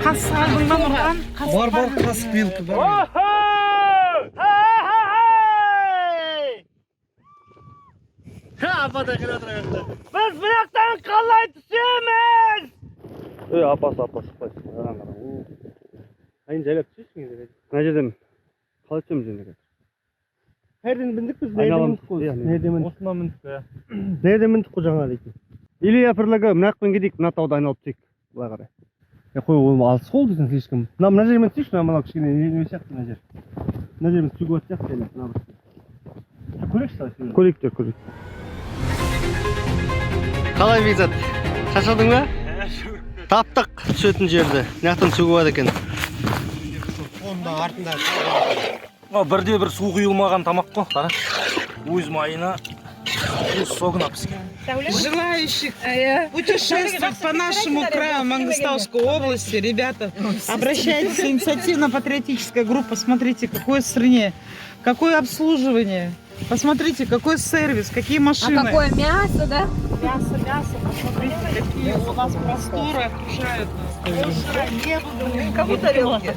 Қас алдыңдан ұрған. Бар қасық белгі бар. Апада келе отырады. Біз бірақтан қалай түсеміз? Апасы қойсын. Қайын жайлап түсесің енді. Мына жерден қалай түсеміз енді? Қайдан біндік біз? Осынан міндік. Nereden міндік қой жаңа дейтін? Или япырлығы мынақпен кетейік, мына тауды айналып түсейік. Бұлай қарай. Қой, ол алыс қол дейсің слишком. Мына жермен түсейікші, мына кішкене не сияқты мына жер. Мына жермен түсуге өт сияқты енді. Көрейікші. Көрейік. Қалай Бекзат? Шаршадың ба? Таптық түсетін жерді. Мынаяқтан су болады екен. Онда артында. Бірде бір су құйылмаған тамақ қой, қара. Өз майына согына піскен. Желающих путешествовать по нашему краю Мангостауской области, ребята, обращайтесь, инициативно-патриотическая группа, смотрите, какое стране, какое обслуживание, посмотрите, какой сервис, какие машины. А какое мясо, да? Мясо, посмотрите, какие у нас просторы окружают нас. Кому тарелки?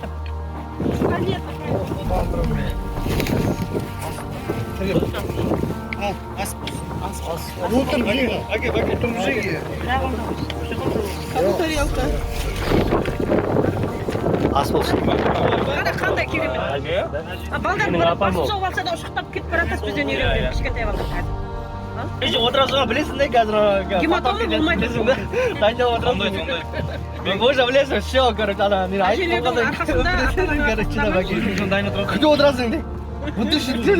Кому тарелка? Ас болсын. Қандай керемет. Балдар басып соғып алса да ұшықтап кетіп баратады бізден үйренген кішкентай балдар. Отырасыға білесің де қазір. Гематома болмайды. Дайындалып отырасың. Мен уже білесің, все, короче, ана мен айтып болғанда күтіп отырасың де. Бұты шеттен.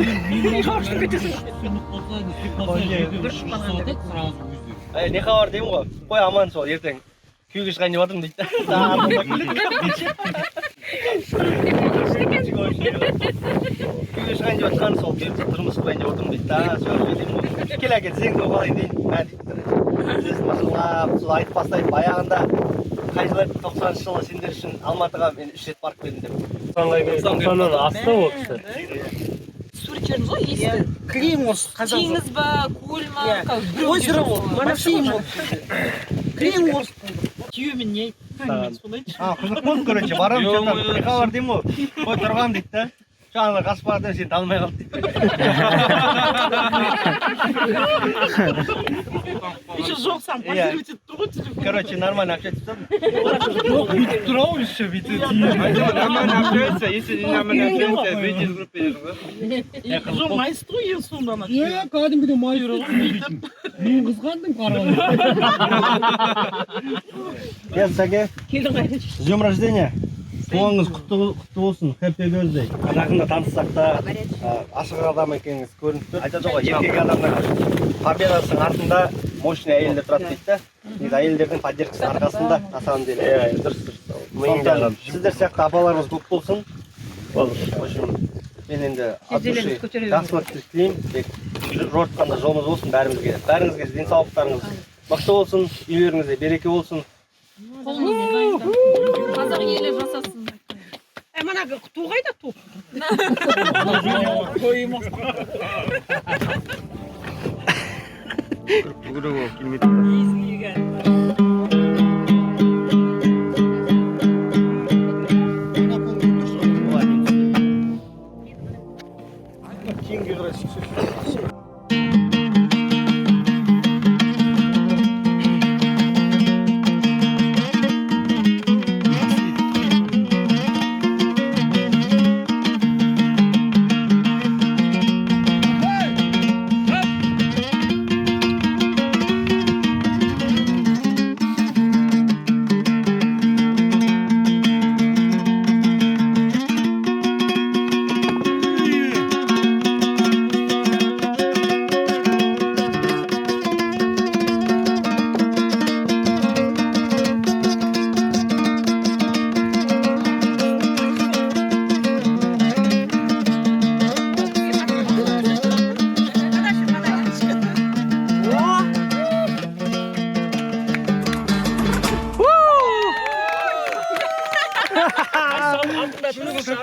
Не хабар деймін ғой. Қой аман сол ертең. Күйеуге шығайын деп жатырмын дейді. Күйеуге шығайын деп жатқан сол тұрмыс құрайын деп отырмын дейді. Кел әкел зеңді оқалайын дейін. Сол айтып бастайды баяғында қай жылы 90 жылы сендер үшін Алматыға мен 3 рет барып келдім деп. 90-нан асты ол кісі. Суреттеріңіз ғой ескі. Климус. Теңіз ба, көл ма? Озеро ол. Бассейн ол. Климус. Түйемен не Қызық болды, короче, барамын, что-то не хабар деймін ғой. Қой тұрғам дейді да. Жаңағы қасып барады, сені танымай қалды дейді. Еще жоқсам, позировать етіп тұр ғой телефон. Короче, нормально общаться тастадым. Бүйтіп тұр ау еще бүйтіп. Нормально общается, если не нормально общается, выйди из группы. Жоқ, майстрой ең сонда ана. Кәдімгідей майыр ғой. Мен қызғандым қарауын. Я Саке, с днем рождения. Туғаныңыз құтты болсын, хэппи бёрздей. Жақында таныстық та ашық адам екеніңіз көрініп тұр. Айтады ғой, еркек адамның победасының артында мощный әйелдер тұрады дейді да. Негізі әйелдердің поддержкасының арқасында, на самом деле. Дұрыс. Сондықтан сіздер сияқты апаларымыз көп болсын. В общем, мен енді от души жақсылық тілеймін. Жортқанда жолымыз болсын бәрімізге. Бәріңізге денсаулықтарыңыз мықты болсын, үйлеріңізде береке болсын. Қазақ елі жасасын. Мана ту қайда ту? Күрек келмейді.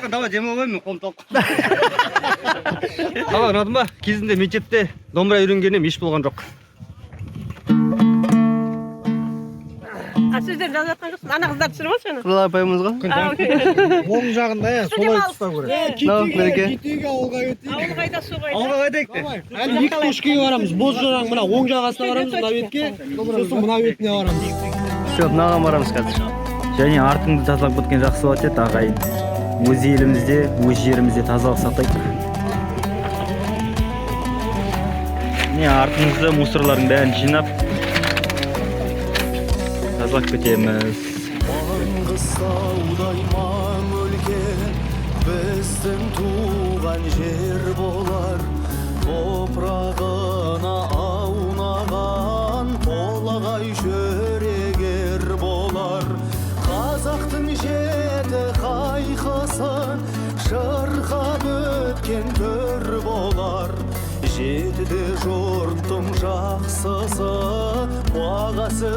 Давай демалайын, мен қолым толық. Қалай ұнадың ба? Кезінде мектепте домбыра үйренгенім еш болған жоқ. Сіздер жазып жатқан жоқсың. Ана қыздар түсіріп алшы ана. Қырлар апайымыз ғой. Оң жағында солай ұстау керек. Мынау мінекей. Кетеге ауылға өтейік. Ауыл қайда су қайда. Ауылға қайтайық те. Әлі екі көшкеге барамыз. Боз жораң мына оң жағасына барамыз, мына бетке. Сосын мына бетіне барамыз. Все, мынаған барамыз қазір. Және артыңды тазалап кеткен жақсы болады еді ағайын. Өз елімізде, өз жерімізде тазалық сақтайық. Міне артымызда мусорлардың бәрін жинап тазалап кетеміз. Маңғыстаудай маң өлке біздің туған жер болар, топырағына аунаған толағай жүрегер болар. Қазақтың жеті қайқасын шырқап өткен төр болар. Жетіде жұрттың жақсысы, бағасы